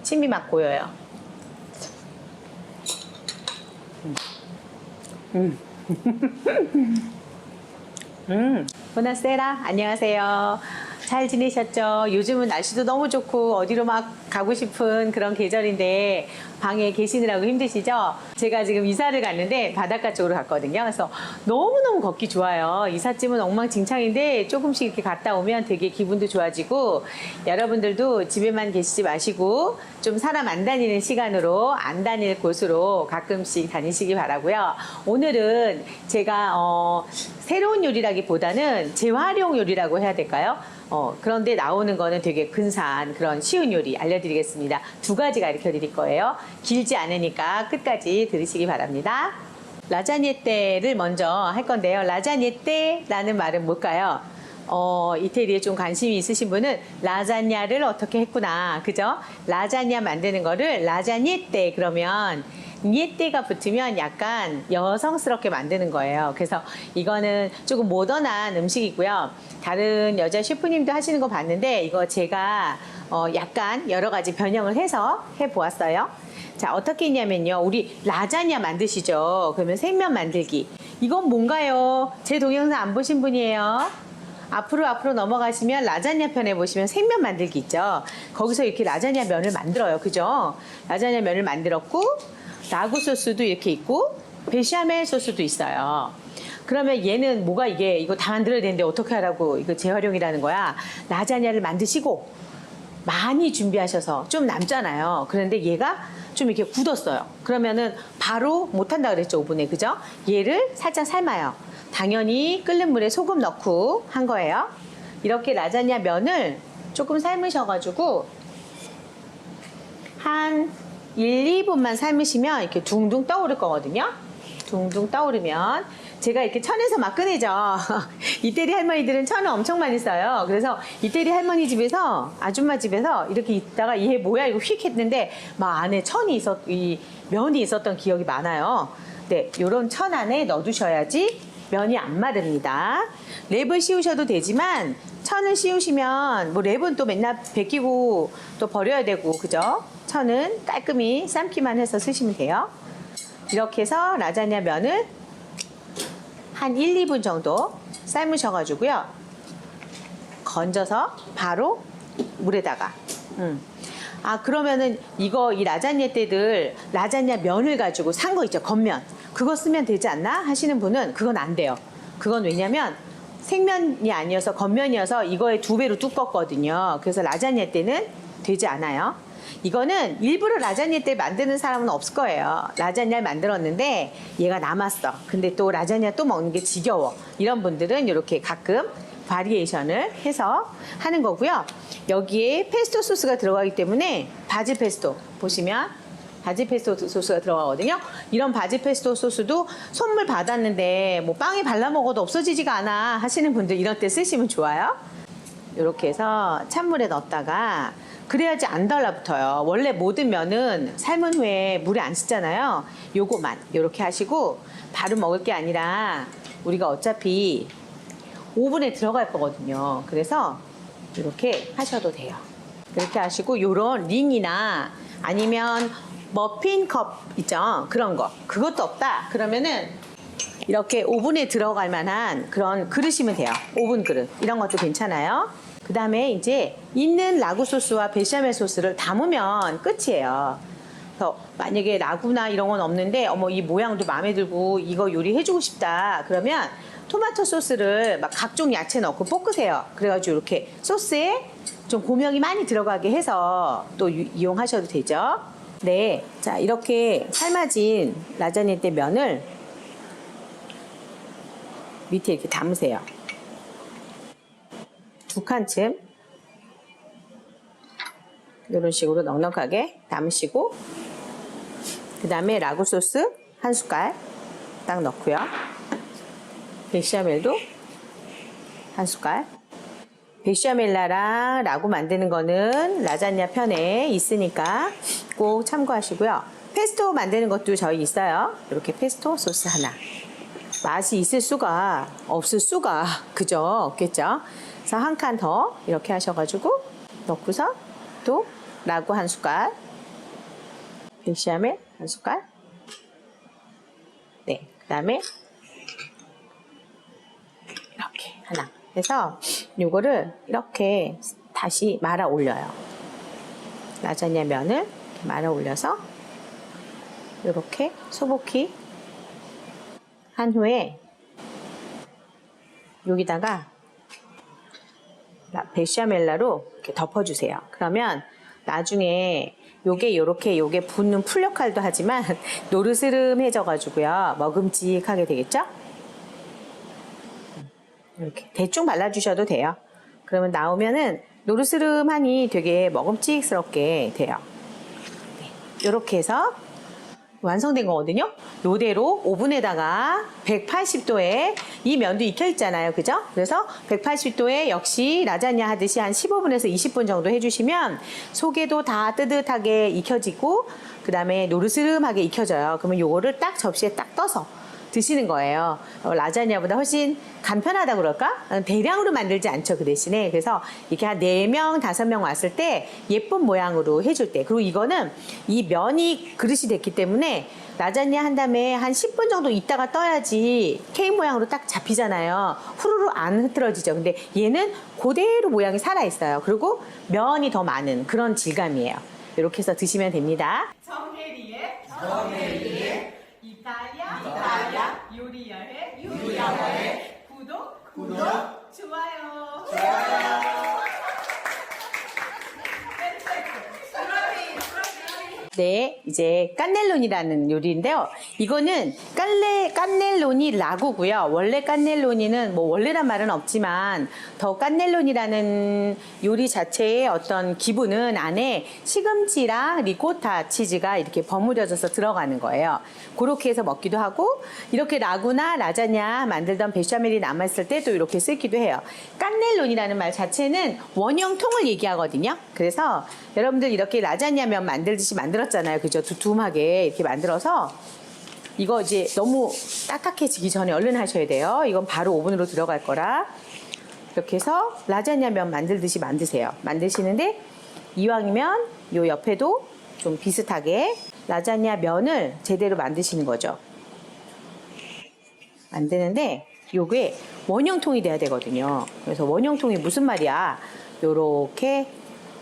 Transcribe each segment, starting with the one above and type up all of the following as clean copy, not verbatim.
침이 막 고여요. 보나세라, 안녕하세요. 잘 지내셨죠? 요즘은 날씨도 너무 좋고 어디로 막 가고 싶은 그런 계절인데 방에 계시느라고 힘드시죠? 제가 지금 이사를 갔는데 바닷가 쪽으로 갔거든요. 그래서 너무너무 걷기 좋아요. 이삿짐은 엉망진창인데 조금씩 이렇게 갔다 오면 되게 기분도 좋아지고, 여러분들도 집에만 계시지 마시고 좀 사람 안 다니는 시간으로 안 다닐 곳으로 가끔씩 다니시기 바라고요. 오늘은 제가 새로운 요리라기보다는 재활용 요리라고 해야 될까요? 그런데 나오는 거는 되게 근사한 그런 쉬운 요리 알려드리겠습니다. 두 가지 가르쳐 드릴 거예요. 길지 않으니까 끝까지 들으시기 바랍니다. 라자니에떼를 먼저 할 건데요. 라자니에떼라는 말은 뭘까요? 이태리에 좀 관심이 있으신 분은 라자냐를 어떻게 했구나, 그죠? 라자냐 만드는 거를 라자니에떼 그러면 니에떼가 붙으면 약간 여성스럽게 만드는 거예요. 그래서 이거는 조금 모던한 음식이고요. 다른 여자 셰프님도 하시는 거 봤는데 이거 제가 약간 여러 가지 변형을 해서 해보았어요. 자, 어떻게 했냐면요. 우리 라자냐 만드시죠? 그러면 생면 만들기. 이건 뭔가요? 제 동영상 안 보신 분이에요. 앞으로 넘어가시면 라자냐 편에 보시면 생면 만들기 있죠. 거기서 이렇게 라자냐 면을 만들어요. 그죠? 라자냐 면을 만들었고, 라구 소스도 이렇게 있고, 베샤멜 소스도 있어요. 그러면 얘는 뭐가 이거 다 만들어야 되는데 어떻게 하라고, 이거 재활용이라는 거야. 라자냐를 만드시고 많이 준비하셔서 좀 남잖아요. 그런데 얘가 좀 이렇게 굳었어요. 그러면은 바로 못한다 그랬죠, 오븐에. 그죠? 얘를 살짝 삶아요. 당연히 끓는 물에 소금 넣고 한 거예요. 이렇게 라자냐 면을 조금 삶으셔가지고 한 1, 2분만 삶으시면 이렇게 둥둥 떠오를 거거든요. 둥둥 떠오르면 제가 이렇게 천에서 막 꺼내죠. 이태리 할머니들은 천을 엄청 많이 써요. 그래서 이태리 할머니 집에서, 아줌마 집에서 이렇게 있다가 얘 뭐야 이거 휙 했는데 막 안에 이 면이 있었던 기억이 많아요. 네, 요런 천 안에 넣어두셔야지 면이 안 마릅니다. 랩을 씌우셔도 되지만 천을 씌우시면 뭐 랩은 또 맨날 벗기고 또 버려야 되고, 그죠? 천은 깔끔히 삶기만 해서 쓰시면 돼요. 이렇게 해서 라자냐 면을 한 1, 2분 정도 삶으셔가지고요. 건져서 바로 물에다가. 그러면은 이 라자냐 때들 라자냐 면을 가지고 산 거 있죠, 겉면. 그거 쓰면 되지 않나 하시는 분은 그건 안 돼요. 그건 왜냐면 생면이 아니어서 겉면이어서 이거의 2배로 두껍거든요. 그래서 라자냐 때는 되지 않아요. 이거는 일부러 라자냐 때 만드는 사람은 없을 거예요. 라자냐를 만들었는데 얘가 남았어. 근데 또 라자냐 또 먹는 게 지겨워. 이런 분들은 이렇게 가끔 바리에이션을 해서 하는 거고요. 여기에 페스토 소스가 들어가기 때문에 바질 페스토 보시면 바질 페스토 소스가 들어가거든요. 이런 바질 페스토 소스도 선물 받았는데 뭐 빵에 발라 먹어도 없어지지가 않아 하시는 분들 이럴 때 쓰시면 좋아요. 이렇게 해서 찬물에 넣었다가, 그래야지 안 달라붙어요. 원래 모든 면은 삶은 후에 물에 안 씻잖아요. 요거만 이렇게 하시고, 바로 먹을 게 아니라 우리가 어차피 오븐에 들어갈 거거든요. 그래서 이렇게 하셔도 돼요. 이렇게 하시고, 요런 링이나 아니면 머핀컵 있죠? 그런 거. 그것도 없다 그러면은 이렇게 오븐에 들어갈 만한 그런 그릇이면 돼요. 오븐 그릇. 이런 것도 괜찮아요. 그 다음에 이제 있는 라구 소스와 베샤멜 소스를 담으면 끝이에요. 그래서 만약에 라구나 이런 건 없는데 이 모양도 마음에 들고 이거 요리해주고 싶다 그러면 토마토 소스를 막 각종 야채 넣고 볶으세요. 그래가지고 이렇게 소스에 좀 고명이 많이 들어가게 해서 또 이용하셔도 되죠. 네, 자, 이렇게 삶아진 라자니에 면을 밑에 이렇게 담으세요. 2칸쯤 이런 식으로 넉넉하게 담으시고, 그 다음에 라구 소스 1숟갈 딱 넣고요. 베샤멜도 1숟갈. 베샤멜라랑 라구 만드는 거는 라자냐 편에 있으니까 꼭 참고하시고요. 페스토 만드는 것도 저희 있어요. 이렇게 페스토 소스 하나. 맛이 있을 수가 없을 수가, 그죠? 없겠죠? 그래서 한 칸 더 이렇게 하셔가지고 넣고서 또 라구 1숟갈 베샤멜 한 숟갈. 네, 그 다음에 이렇게 하나 해서 요거를 이렇게 다시 말아 올려요. 라자냐 면을 말아 올려서 이렇게 소복히 한 후에 여기다가 베샤멜라로 이렇게 덮어주세요. 그러면 나중에 요게 붓는 풀 역할도 하지만 노르스름해져 가지고요 먹음직하게 되겠죠? 이렇게 대충 발라주셔도 돼요. 그러면 나오면은 노르스름하니 되게 먹음직스럽게 돼요. 네, 이렇게 해서 완성된 거거든요. 요대로 오븐에다가 180도에 이 면도 익혀 있잖아요. 그죠? 그래서 180도에 역시 라자냐 하듯이 한 15분에서 20분 정도 해주시면 속에도 다 뜨뜻하게 익혀지고 그 다음에 노르스름하게 익혀져요. 그러면 요거를 딱 접시에 딱 떠서 드시는 거예요. 라자냐보다 훨씬 간편하다 그럴까? 대량으로 만들지 않죠. 그 대신에. 그래서 이렇게 한 4명, 5명 왔을 때 예쁜 모양으로 해줄 때. 그리고 이거는 이 면이 그릇이 됐기 때문에 라자냐 한 다음에 한 10분 정도 있다가 떠야지 케이크 모양으로 딱 잡히잖아요. 후루루 안 흐트러지죠. 근데 얘는 그대로 모양이 살아있어요. 그리고 면이 더 많은 그런 질감이에요. 이렇게 해서 드시면 됩니다. 정혜리의 이탈리아 요리 여행 구독 좋아요. 네, 이제 깐넬로니라는 요리인데요. 이거는 깐넬로니 라구고요. 원래 깐넬로니는 뭐 원래란 말은 없지만 더 깐넬로니라는 요리 자체의 어떤 기분은 안에 시금치랑 리코타 치즈가 이렇게 버무려져서 들어가는 거예요. 그렇게 해서 먹기도 하고 이렇게 라구나 라자냐 만들던 베샤멜이 남았을 때 또 이렇게 쓰기도 해요. 깐넬로니라는 말 자체는 원형통을 얘기하거든요. 그래서 여러분들 이렇게 라자냐 면 만들듯이 만들었잖아요. 그죠? 두툼하게 이렇게 만들어서 이거 이제 너무 딱딱해지기 전에 얼른 하셔야 돼요. 이건 바로 오븐으로 들어갈 거라. 이렇게 해서 라자냐 면 만들듯이 만드세요. 만드시는데 이왕이면 요 옆에도 좀 비슷하게 라자냐 면을 제대로 만드시는 거죠. 만드는데 요게 원형통이 돼야 되거든요. 그래서 원형통이 무슨 말이야? 요렇게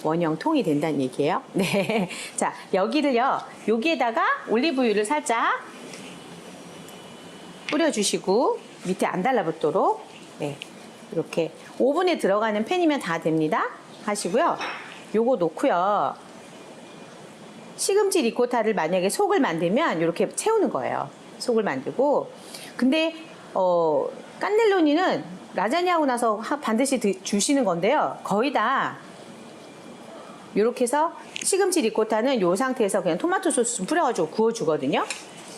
원형통이 된다는 얘기예요. 네. 자, 여기에다가 올리브유를 살짝 뿌려주시고 밑에 안 달라붙도록 네. 이렇게 오븐에 들어가는 팬이면 다 됩니다. 하시고요. 요거 놓고요. 시금치 리코타를 만약에 속을 만들면 이렇게 채우는 거예요. 속을 만들고 근데 깐넬로니는 라자냐 하고 나서 반드시 주시는 건데요. 거의 다 이렇게 해서 시금치 리코타는 이 상태에서 그냥 토마토 소스 좀 뿌려가지고 구워주거든요.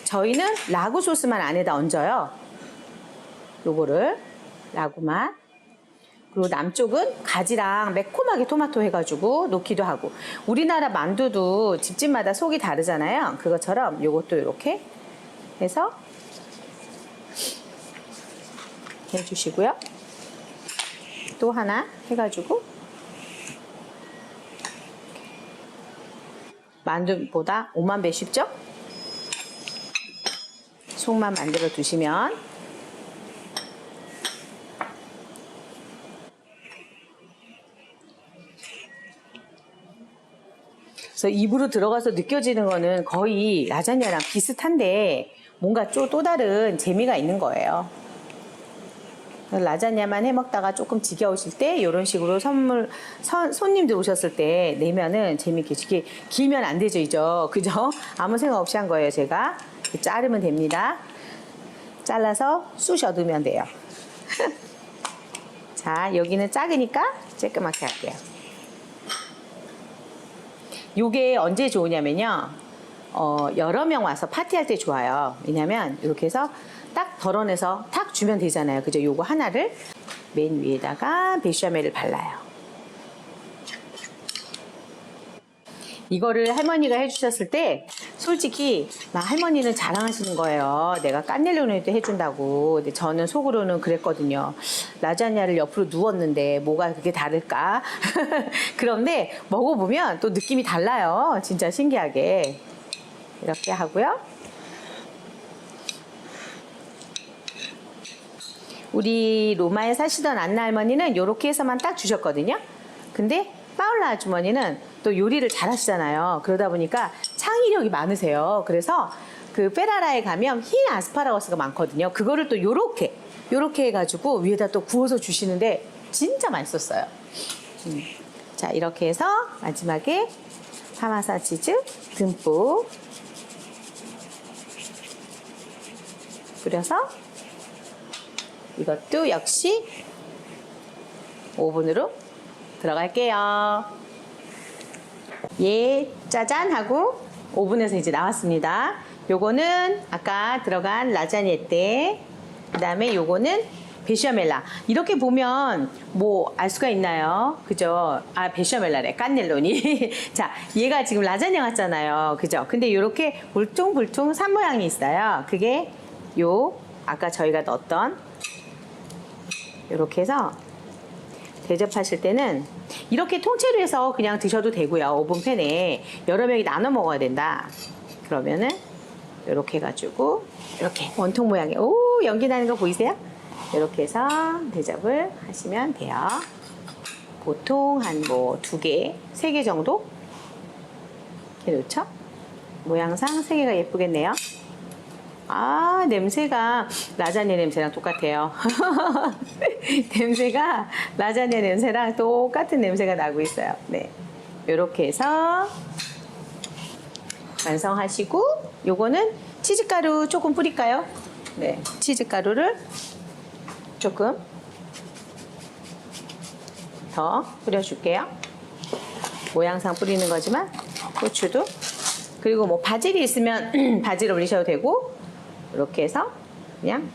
저희는 라구 소스만 안에다 얹어요. 요거를 라구만. 그리고 남쪽은 가지랑 매콤하게 토마토 해가지고 넣기도 하고 우리나라 만두도 집집마다 속이 다르잖아요. 그것처럼 요것도 이렇게 해서 해주시고요. 또 하나 해가지고 만두보다 5만 배 쉽죠? 속만 만들어 두시면 그래서 입으로 들어가서 느껴지는 거는 거의 라자냐랑 비슷한데 뭔가 또 다른 재미가 있는 거예요. 라자냐만 해먹다가 조금 지겨우실 때 이런 식으로 손님들 오셨을 때 내면은 재밌게 길면 안 되죠, 이죠? 그죠? 아무 생각 없이 한 거예요, 제가. 자르면 됩니다. 잘라서 쑤셔 넣으면 돼요. 자, 여기는 작으니까 쬐끄맣게 할게요. 요게 언제 좋으냐면요. 여러 명 와서 파티할 때 좋아요. 왜냐면 이렇게 해서 딱 덜어내서 탁 주면 되잖아요. 그죠? 요거 하나를 맨 위에다가 베샤멜을 발라요. 이거를 할머니가 해주셨을 때 솔직히 막 할머니는 자랑하시는 거예요. 내가 깐넬로니도 해준다고. 근데 저는 속으로는 그랬거든요. 라자냐를 옆으로 누웠는데 뭐가 그렇게 다를까? 그런데 먹어보면 또 느낌이 달라요. 진짜 신기하게. 이렇게 하고요. 우리 로마에 사시던 안나 할머니는 이렇게 해서만 딱 주셨거든요. 근데 파울라 아주머니는 또 요리를 잘 하시잖아요. 그러다 보니까 창의력이 많으세요. 그래서 그 페라라에 가면 흰 아스파라거스가 많거든요. 그거를 또 요렇게 해가지고 위에다 또 구워서 주시는데 진짜 맛있었어요. 자, 이렇게 해서 마지막에 파마산 치즈 듬뿍 뿌려서 이것도 역시 오븐으로 들어갈게요. 예, 짜잔 하고 오븐에서 이제 나왔습니다. 요거는 아까 들어간 라자니에 그 다음에 요거는 베샤멜라. 이렇게 보면 뭐 알 수가 있나요? 그죠? 아, 베샤멜라래. 깐넬로니. 자, 얘가 지금 라자냐 같잖아요. 그죠? 근데 이렇게 울퉁불퉁 산 모양이 있어요. 그게 요 아까 저희가 넣었던 이렇게 해서 대접하실 때는 이렇게 통째로 해서 그냥 드셔도 되고요. 오븐팬에 여러 명이 나눠 먹어야 된다. 그러면은 이렇게 해가지고 이렇게 원통 모양의 오 연기 나는 거 보이세요? 이렇게 해서 대접을 하시면 돼요. 보통 한 뭐 2개, 3개 정도 이렇게 놓죠? 모양상 3개가 예쁘겠네요. 아, 냄새가 라자냐 냄새랑 똑같아요. 냄새가 라자냐 냄새랑 똑같은 냄새가 나고 있어요. 네, 이렇게 해서 완성하시고 요거는 치즈가루 조금 뿌릴까요? 네, 치즈가루를 조금 더 뿌려줄게요. 모양상 뿌리는 거지만 고추도 그리고 뭐 바질이 있으면 바질 올리셔도 되고 이렇게 해서 그냥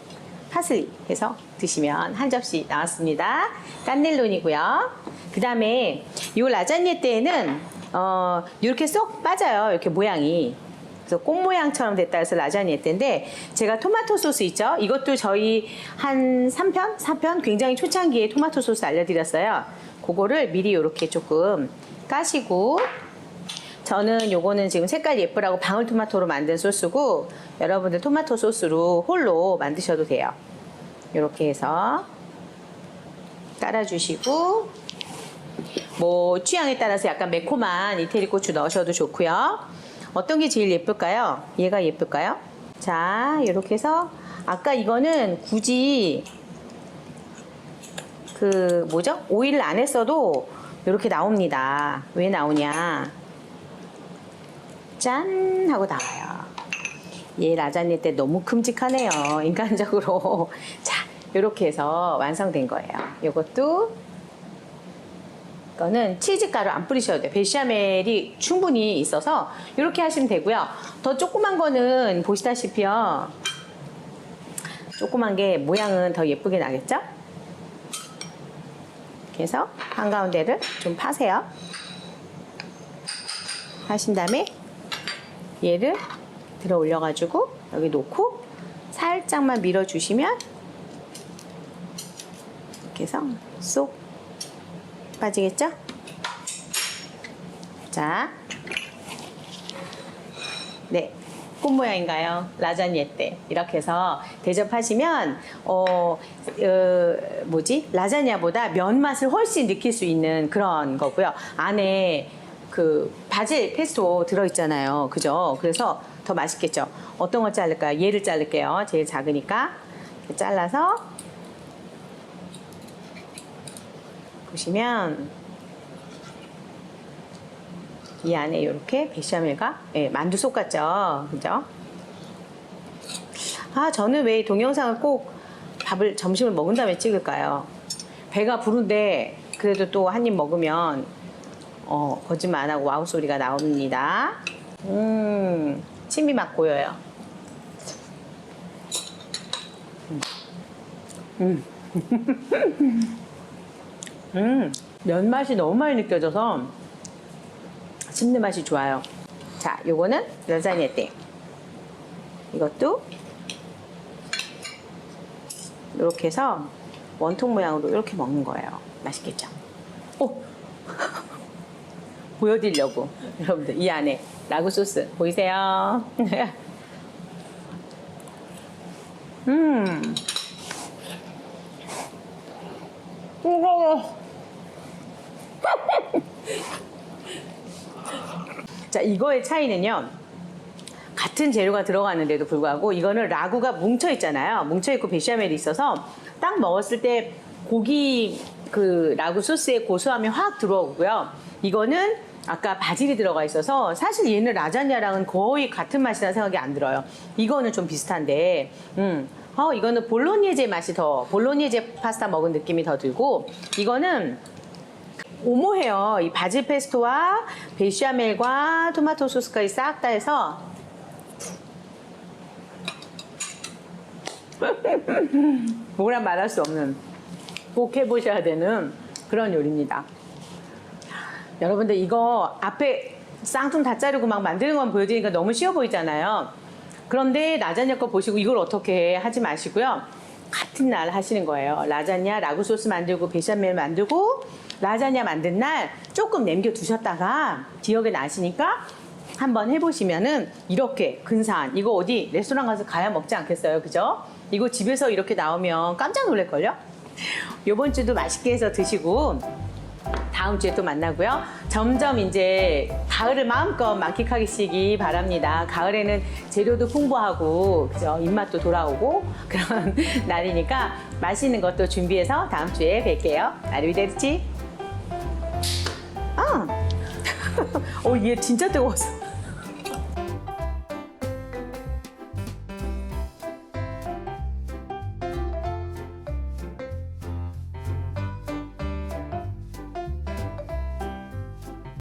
파슬리 해서 드시면 한 접시 나왔습니다. 깐넬론이고요. 그 다음에 이 라자냐 때에는 이렇게 쏙 빠져요. 이렇게 모양이. 그래서 꽃 모양처럼 됐다 해서 라자냐 때인데 제가 토마토 소스 있죠? 이것도 저희 한 3편? 4편? 굉장히 초창기에 토마토 소스 알려드렸어요. 그거를 미리 이렇게 조금 까시고 저는 요거는 지금 색깔 예쁘라고 방울토마토로 만든 소스고 여러분들 토마토 소스로 홀로 만드셔도 돼요. 이렇게 해서 깔아주시고 뭐 취향에 따라서 약간 매콤한 이태리 고추 넣으셔도 좋고요. 어떤 게 제일 예쁠까요? 얘가 예쁠까요? 자, 이렇게 해서 아까 이거는 굳이 그 뭐죠? 오일을 안 했어도 이렇게 나옵니다. 왜 나오냐? 짠 하고 나와요. 얘 라자냐 때 너무 큼직하네요. 인간적으로. 자, 이렇게 해서 완성된 거예요. 이것도 이거는 치즈가루 안 뿌리셔도 돼요. 베샤멜이 충분히 있어서 이렇게 하시면 되고요. 더 조그만 거는 보시다시피요. 조그만 게 모양은 더 예쁘게 나겠죠? 이렇게 해서 한가운데를 좀 파세요. 하신 다음에 얘를 들어 올려가지고 여기 놓고 살짝만 밀어주시면 이렇게 해서 쏙 빠지겠죠? 자, 네, 꽃 모양인가요? 라자냐 때 이렇게 해서 대접하시면 뭐지? 라자냐보다 면 맛을 훨씬 느낄 수 있는 그런 거고요. 안에 그 바질 페스토 들어있잖아요. 그죠? 그래서 더 맛있겠죠? 어떤 걸 자를까요? 얘를 자를게요. 제일 작으니까. 이렇게 잘라서 보시면 이 안에 이렇게 베샤멜과 예, 만두 속 같죠? 그죠? 아, 저는 왜 동영상을 꼭 점심을 먹은 다음에 찍을까요? 배가 부른데 그래도 또 한 입 먹으면 거짓말 안 하고 와우 소리가 나옵니다. 침이 막 고여요. 면 맛이 너무 많이 느껴져서 씹는 맛이 좋아요. 자, 요거는 라자냐 때. 이것도 이렇게 해서 원통 모양으로 이렇게 먹는 거예요. 맛있겠죠? 오! 보여드리려고. 여러분들 이 안에 라구 소스 보이세요? 뜨거워. 자, 이거의 차이는요. 같은 재료가 들어가는데도 불구하고 이거는 라구가 뭉쳐 있잖아요. 뭉쳐 있고 베샤멜이 있어서 딱 먹었을 때 고기 그 라구 소스의 고소함이 확 들어오고요. 이거는 아까 바질이 들어가 있어서 사실 얘는 라자냐랑은 거의 같은 맛이라는 생각이 안 들어요. 이거는 좀 비슷한데, 이거는 볼로니에제 맛이 볼로니에제 파스타 먹은 느낌이 더 들고, 이거는 오모해요. 이 바질 페스토와 베샤멜과 토마토 소스까지 싹 다 해서 뭐라 말할 수 없는, 꼭 해보셔야 되는 그런 요리입니다. 여러분들 이거 앞에 쌍둥 다 자르고 막 만드는 건 보여드리니까 너무 쉬워 보이잖아요. 그런데 라자냐 거 보시고 이걸 어떻게 해 하지 마시고요. 같은 날 하시는 거예요. 라자냐 라구 소스 만들고 베샤멜 만들고 라자냐 만든 날 조금 남겨 두셨다가 기억에 나시니까 한번 해보시면은 이렇게 근사한, 이거 어디 레스토랑 가서 가야 먹지 않겠어요? 그죠? 이거 집에서 이렇게 나오면 깜짝 놀랄걸요? 요번 주도 맛있게 해서 드시고 다음 주에 또 만나고요. 점점 이제 가을을 마음껏 만끽하시기 바랍니다. 가을에는 재료도 풍부하고 그죠? 입맛도 돌아오고 그런 날이니까 맛있는 것도 준비해서 다음 주에 뵐게요. 아리비데르치. 얘 진짜 뜨거웠어.